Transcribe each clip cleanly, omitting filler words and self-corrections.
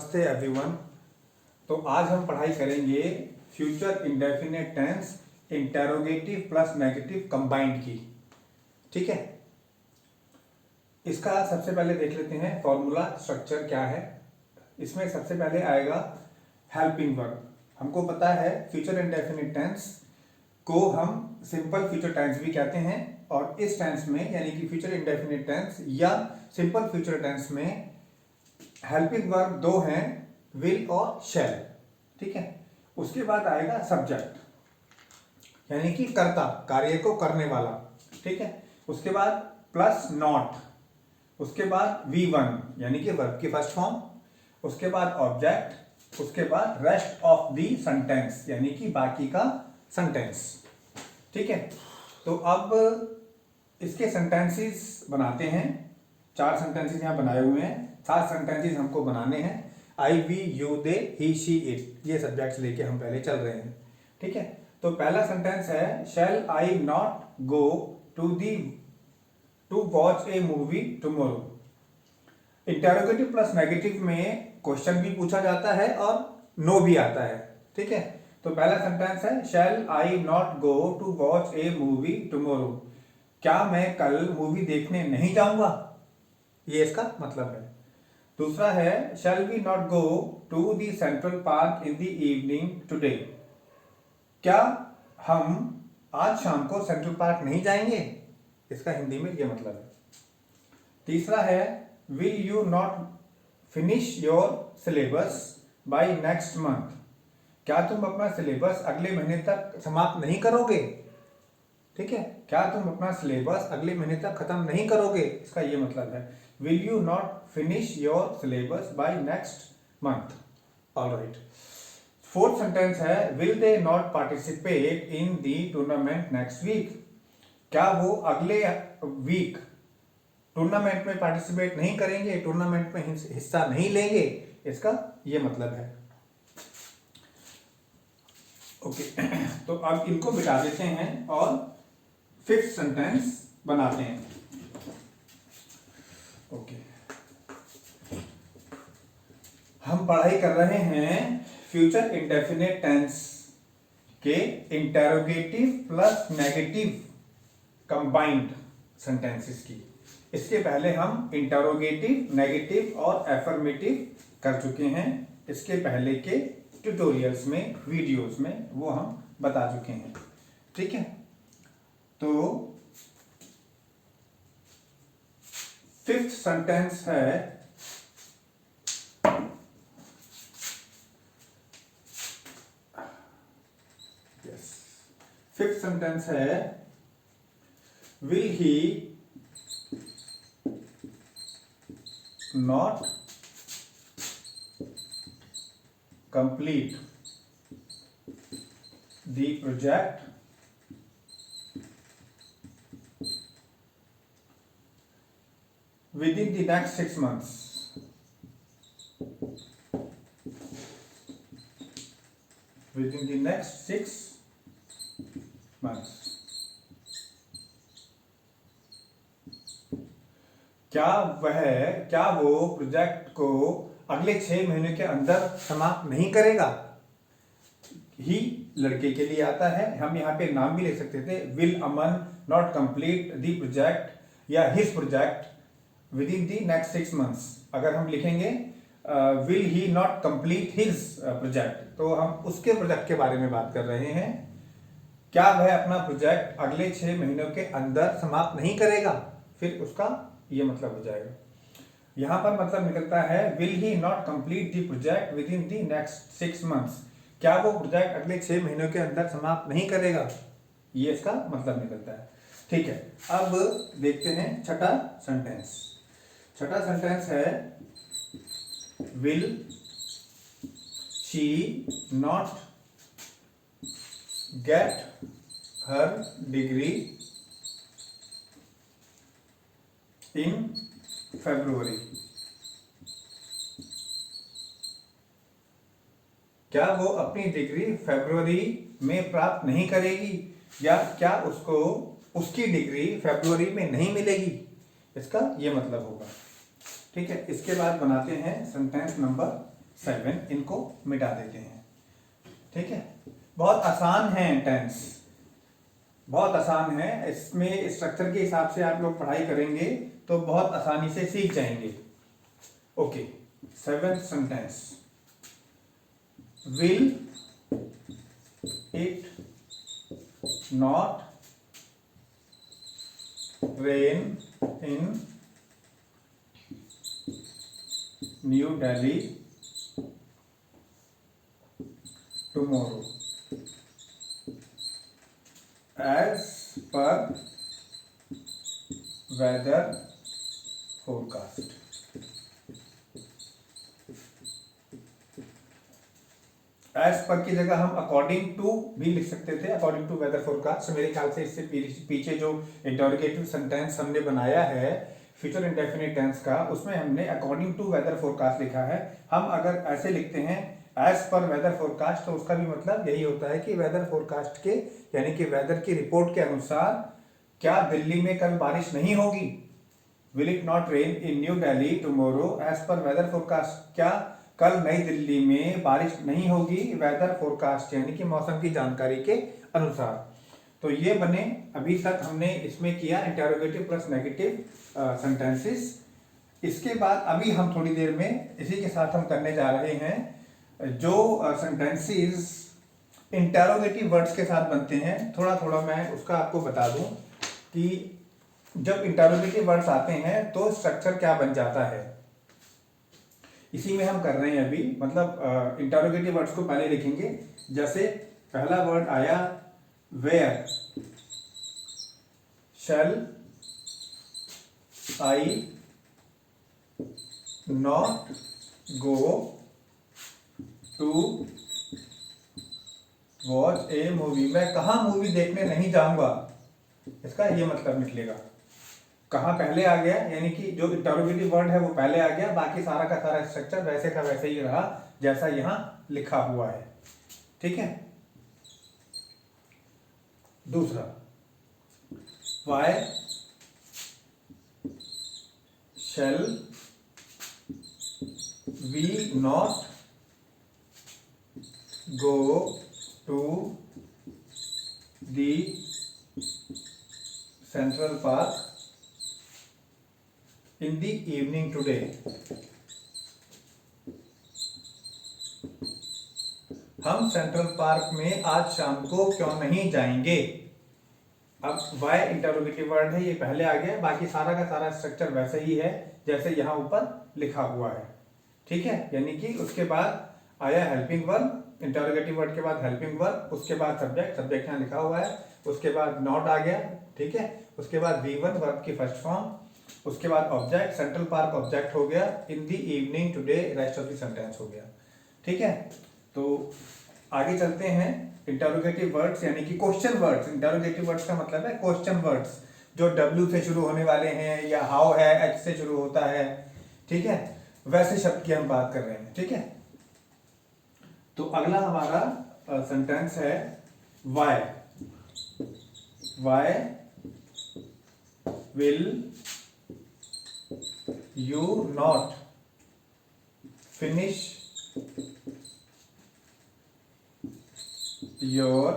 नमस्ते एवरीवन। तो आज हम पढ़ाई करेंगे future indefinite tense interrogative plus negative combined की। ठीक है, इसका सबसे पहले देख लेते हैं फॉर्मूला स्ट्रक्चर क्या है। इसमें सबसे पहले आएगा हेल्पिंग वर्ब। हमको पता है फ्यूचर इंडेफिनिट टेंस को हम सिंपल फ्यूचर टेंस भी कहते हैं, और इस टेंस में यानी कि फ्यूचर इंडेफिनिट टेंस या सिंपल फ्यूचर टेंस में हेल्पिंग वर्ब दो हैं, विल और शैल। ठीक है, उसके बाद आएगा सब्जेक्ट यानी कि कर्ता, कार्य को करने वाला। ठीक है, उसके बाद प्लस नॉट, उसके बाद V1 यानी कि वर्ब की फर्स्ट फॉर्म, उसके बाद ऑब्जेक्ट, उसके बाद रेस्ट ऑफ दी सेंटेंस यानी कि बाकी का सेंटेंस। ठीक है, तो अब इसके सेंटेंसेस बनाते हैं। 4 सेंटेंसेस यहाँ बनाए हुए हैं, 7 सेंटेंसेस हमको बनाने हैं। I, we, you, they, he, she, it, ये सब्जेक्ट्स लेके हम पहले चल रहे हैं। ठीक है, तो पहला सेंटेंस है shall I not go to watch a movie tomorrow. Interrogative plus negative में क्वेश्चन भी पूछा जाता है और नो भी आता है। ठीक है, तो पहला सेंटेंस है shall I not go to watch a movie tomorrow. क्या मैं कल मूवी देखने नहीं जाऊंगा, ये इसका मतलब है। दूसरा है shall we not go to the central park in the evening today. क्या हम आज शाम को सेंट्रल पार्क नहीं जाएंगे, इसका हिंदी में ये मतलब है। तीसरा है will you not finish your syllabus by next month. क्या तुम अपना सिलेबस अगले महीने तक समाप्त नहीं करोगे। ठीक है, क्या तुम अपना सिलेबस अगले महीने तक खत्म नहीं करोगे, इसका ये मतलब है will you not finish your syllabus by next month. Alright, fourth sentence है will they not participate in the tournament next week. क्या वो अगले वीक टूर्नामेंट में पार्टिसिपेट नहीं करेंगे, टूर्नामेंट में हिस्सा नहीं लेंगे, इसका ये मतलब है। ओके, तो अब इनको मिटा देते हैं और फिफ्थ सेंटेंस बनाते हैं। ओके, हम पढ़ाई कर रहे हैं फ्यूचर इंडेफिनिट टेंस के interrogative plus negative combined sentences की। इसके पहले हम इंटेरोगेटिव, नेगेटिव और एफर्मेटिव कर चुके हैं। इसके पहले के ट्यूटोरियल्स में, वीडियोस में वो हम बता चुके हैं। ठीक है, तो फिफ्थ सेंटेंस है फिफ्थ सेंटेंस है will he not complete the project within the next 6 months. Within the next 6 months. क्या वो प्रोजेक्ट को अगले 6 महीने के अंदर समाप्त नहीं करेगा। ही लड़के के लिए आता है, हम यहाँ पे नाम भी ले सकते थे, will Aman not complete the project या his project within the next 6 months. अगर हम लिखेंगे will he not complete his project, तो हम उसके प्रोजेक्ट के बारे में बात कर रहे हैं। क्या वह अपना प्रोजेक्ट अगले 6 महीनों के अंदर समाप्त नहीं करेगा, फिर उसका ये मतलब हो जाएगा। यहां पर मतलब निकलता है will he not complete the project within the next 6 months. क्या वो प्रोजेक्ट अगले 6 महीनों के अंदर समाप्त नहीं करेगा, ये इसका मतलब निकलता है। ठीक है, अब देखते हैं छठा सेंटेंस। छठा सेंटेंस है will she not get her degree in February. क्या वो अपनी डिग्री फरवरी में प्राप्त नहीं करेगी, या क्या उसको उसकी डिग्री फरवरी में नहीं मिलेगी, इसका ये मतलब होगा। ठीक है, इसके बाद बनाते हैं सेंटेंस नंबर 7 इनको मिटा देते हैं। ठीक है, बहुत आसान है टेंस, बहुत आसान है। इसमें स्ट्रक्चर के हिसाब से आप लोग पढ़ाई करेंगे तो बहुत आसानी से सीख जाएंगे। Okay, 7th sentence, will it not rain in New Delhi tomorrow as per weather forecast। As per की जगह हम अकॉर्डिंग टू भी लिख सकते थे, अकॉर्डिंग टू वेदर फोरकास्ट। मेरे ख्याल से इससे पीछे जो इंटरोगेटिव सेंटेंस हमने बनाया है फ्यूचर इंडेफिनिट टेंस का, उसमें हमने अकॉर्डिंग टू वेदर फोरकास्ट लिखा है। हम अगर ऐसे लिखते हैं एज पर वेदर फोरकास्ट, तो उसका भी मतलब यही होता है कि वेदर फोरकास्ट के यानी कि वेदर की रिपोर्ट के अनुसार क्या दिल्ली में कल बारिश नहीं होगी? Will it not rain in New Delhi tomorrow as per weather forecast, क्या कल नई दिल्ली में बारिश नहीं होगी वेदर फोरकास्ट यानी कि मौसम की जानकारी के अनुसार। तो ये बने, अभी तक हमने इसमें किया इंटरोगेटिव प्लस नेगेटिव सेंटेंसेस। इसके बाद अभी हम थोड़ी देर में इसी के साथ हम करने जा रहे हैं जो सेंटेंसेस इंटरोगेटिव वर्ड्स के साथ बनते हैं। थोड़ा थोड़ा मैं उसका आपको बता दूं कि जब इंटरोगेटिव वर्ड्स आते हैं तो स्ट्रक्चर क्या बन जाता है, इसी में हम कर रहे हैं अभी। मतलब इंटरोगेटिव वर्ड्स को पहले लिखेंगे। जैसे पहला वर्ड आया where, shall I not go to watch a movie, मैं कहाँ मूवी देखने नहीं जाऊंगा, इसका ये मतलब निकलेगा। कहाँ पहले आ गया, यानी कि जो इंटरोगेटिव वर्ड है वो पहले आ गया, बाकी सारा का सारा स्ट्रक्चर वैसे का वैसे ही रहा जैसा यहां लिखा हुआ है। ठीक है, दूसरा why shall we not go to the central park in the evening today। हम सेंट्रल पार्क में आज शाम को क्यों नहीं जाएंगे। अब वाई इंटरोगेटिव वर्ड है, ये पहले आ गया, बाकी सारा का सारा स्ट्रक्चर वैसे ही है जैसे यहां ऊपर लिखा हुआ है। ठीक है, यानी कि उसके बाद आया हेल्पिंग वर्ब, इंटरोगेटिव वर्ड के बाद हेल्पिंग वर्ब, उसके बाद सब्जेक्ट, सब्जेक्ट यहां लिखा हुआ है, उसके बाद नॉट आ गया। ठीक है, उसके बाद V1 वर्ब की फर्स्ट फॉर्म, उसके बाद ऑब्जेक्ट, सेंट्रल पार्क ऑब्जेक्ट हो गया, in the evening today rest of the sentence हो गया। ठीक है, तो आगे चलते हैं। इंटरोगेटिव वर्ड्स यानी कि क्वेश्चन वर्ड्स, इंटरोगेटिव वर्ड्स का मतलब है क्वेश्चन वर्ड्स जो W से शुरू होने वाले हैं, या हाउ है H से शुरू होता है। ठीक है, वैसे शब्द की हम बात कर रहे हैं। ठीक है, तो अगला हमारा सेंटेंस है why, why will you not finish your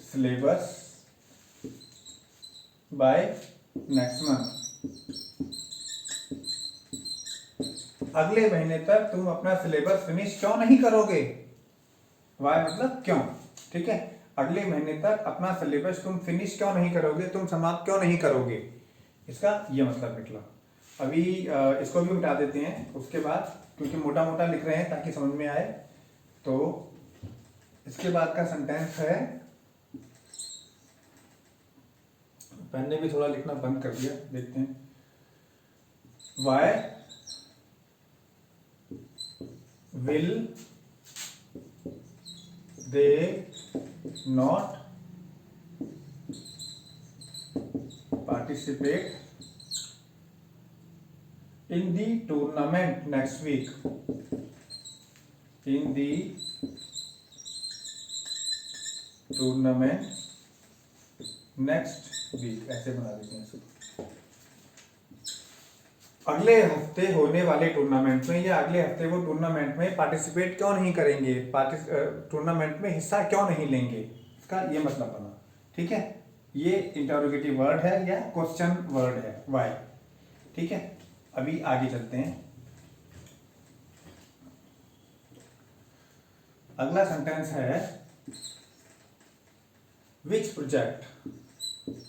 syllabus by next month। अगले महीने तक तुम अपना सिलेबस फिनिश क्यों नहीं करोगे। वाई मतलब क्यों। ठीक है, अगले महीने तक अपना सिलेबस तुम फिनिश क्यों नहीं करोगे, तुम समाप्त क्यों नहीं करोगे, इसका ये मतलब निकला। अभी इसको भी मिटा देते हैं उसके बाद, क्योंकि मोटा मोटा लिख रहे हैं ताकि समझ में आए। तो इसके बाद का सेंटेंस है, पेन ने भी थोड़ा लिखना बंद कर दिया, देखते हैं। Why will they not participate in the tournament next week, in the tournament next week, ऐसे बना देते हैं इसको। अगले हफ्ते होने वाले टूर्नामेंट में या अगले हफ्ते वो टूर्नामेंट में पार्टिसिपेट क्यों नहीं करेंगे, टूर्नामेंट में हिस्सा क्यों नहीं लेंगे, इसका ये मतलब बना। ठीक है, ये इंटरोगेटिव वर्ड है या क्वेश्चन वर्ड है, वाई। ठीक है, अभी आगे चलते हैं। अगला सेंटेंस है विच प्रोजेक्ट।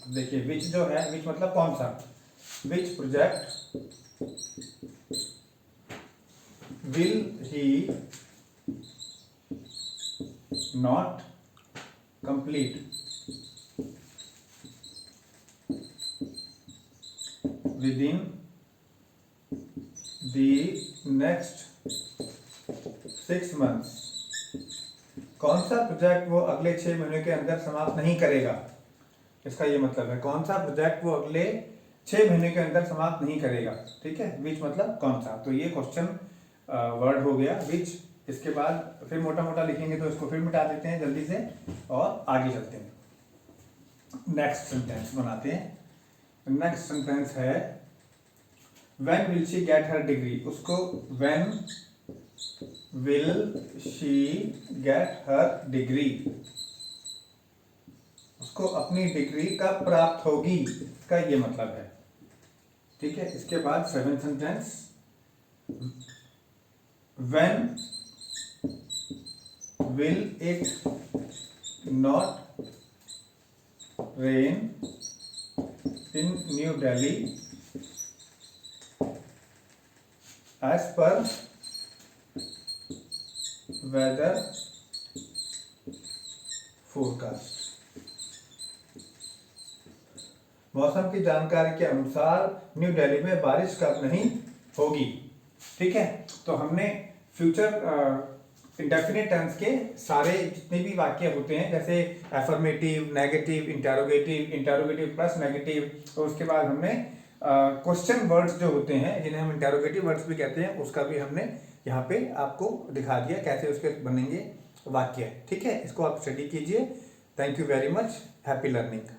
देखिए विच जो है, विच मतलब कौन सा, which project will he not complete within the next 6 months। कौन सा प्रोजेक्ट वो अगले 6 महीने के अंदर समाप्त नहीं करेगा, इसका ये मतलब है कौन सा प्रोजेक्ट वो अगले 6 महीने के अंदर समाप्त नहीं करेगा। ठीक है, विच मतलब कौन सा, तो ये क्वेश्चन वर्ड हो गया विच। इसके बाद फिर मोटा मोटा लिखेंगे तो इसको फिर मिटा देते हैं जल्दी से और आगे चलते हैं। नेक्स्ट सेंटेंस बनाते हैं। नेक्स्ट सेंटेंस है when will she get her degree. उसको when will she get her degree, उसको अपनी डिग्री कब प्राप्त होगी, इसका ये मतलब है। ठीक है, इसके बाद 7th sentence when will it not rain in New Delhi as per weather forecast। मौसम की जानकारी के अनुसार न्यू दिल्ली में बारिश कब नहीं होगी। ठीक है, तो हमने फ्यूचर इंडेफिनिट टेंस के सारे जितने भी वाक्य होते हैं, जैसे affirmative, negative, interrogative, interrogative plus negative, और उसके बाद हमने क्वेश्चन वर्ड्स जो होते हैं जिन्हें हम इंटरोगेटिव वर्ड्स भी कहते हैं, उसका भी हमने यहाँ पे आपको दिखा दिया कैसे उसके बनेंगे वाक्य। ठीक है, इसको आप स्टडी कीजिए। Thank you very much, happy learning.